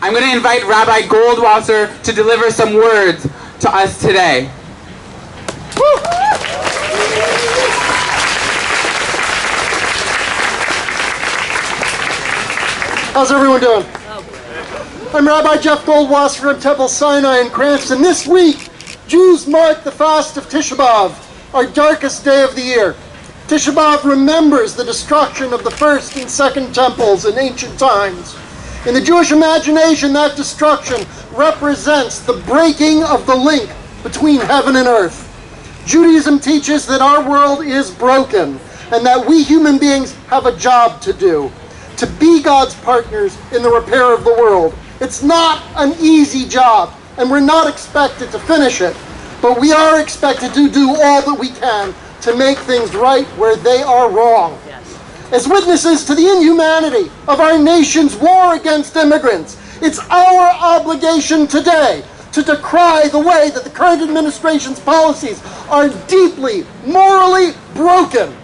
I'm going to invite Rabbi Goldwasser to deliver some words to us today. How's everyone doing? I'm Rabbi Jeff Goldwasser from Temple Sinai in Cranston. This week, Jews mark the fast of Tisha B'Av, our darkest day of the year. Tisha B'Av remembers the destruction of the first and second temples in ancient times. In the Jewish imagination, that destruction represents the breaking of the link between heaven and earth. Judaism teaches that our world is broken and that we human beings have a job to do, to be God's partners in the repair of the world. It's not an easy job, and we're not expected to finish it, but we are expected to do all that we can to make things right where they are wrong. Yes. As witnesses to the inhumanity of our nation's war against immigrants, it's our obligation today to decry the way that the current administration's policies are deeply, morally broken.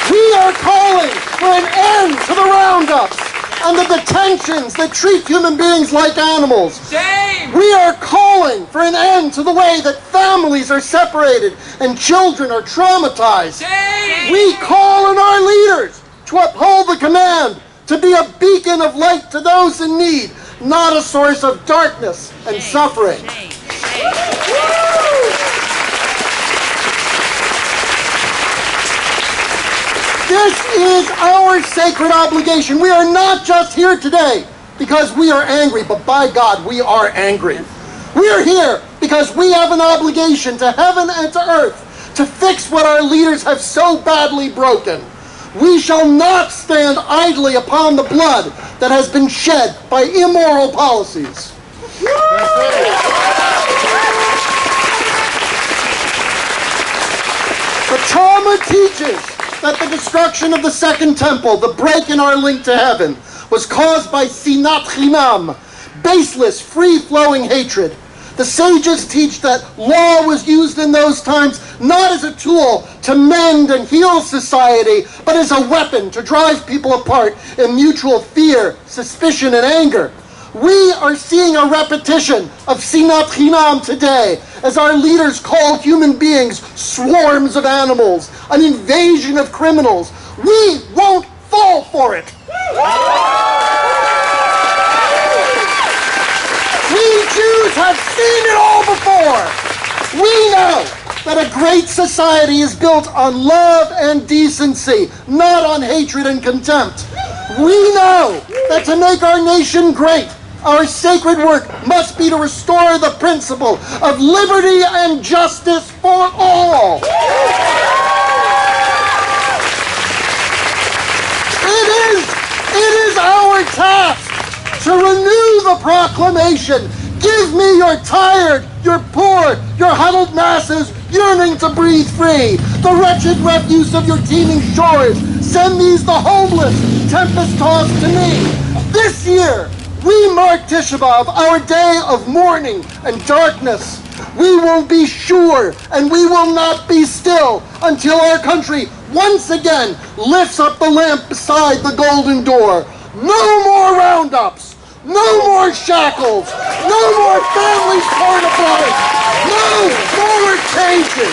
We are calling for an end to the roundups and the detentions that treat human beings like animals. Shame! We are calling for an end to the way that families are separated and children are traumatized. Shame! We call on our leaders to uphold the command to be a beacon of light to those in need, not a source of darkness and suffering. This is our sacred obligation. We are not just here today because we are angry, but by God, we are angry. We are here because we have an obligation to heaven and to earth to fix what our leaders have so badly broken. We shall not stand idly upon the blood that has been shed by immoral policies. The trauma teaches that the destruction of the Second Temple, the break in our link to heaven, was caused by sinat chinam, baseless, free-flowing hatred. The sages teach that law was used in those times not as a tool to mend and heal society, but as a weapon to drive people apart in mutual fear, suspicion, and anger. We are seeing a repetition of sinat chinam today as our leaders call human beings swarms of animals, an invasion of criminals. We won't fall for it. We Jews have seen it all before. We know that a great society is built on love and decency, not on hatred and contempt. We know that to make our nation great, our sacred work must be to restore the principle of liberty and justice for all. It is our task to renew the proclamation. Give me your tired, your poor, your huddled masses yearning to breathe free, the wretched refuse of your teeming shores. Send these the homeless, tempest-tossed to me. This year, we mark Tisha B'Av, our day of mourning and darkness. We will be sure and we will not be still until our country once again lifts up the lamp beside the golden door. No more roundups, no more shackles, no more families torn apart, no more cages.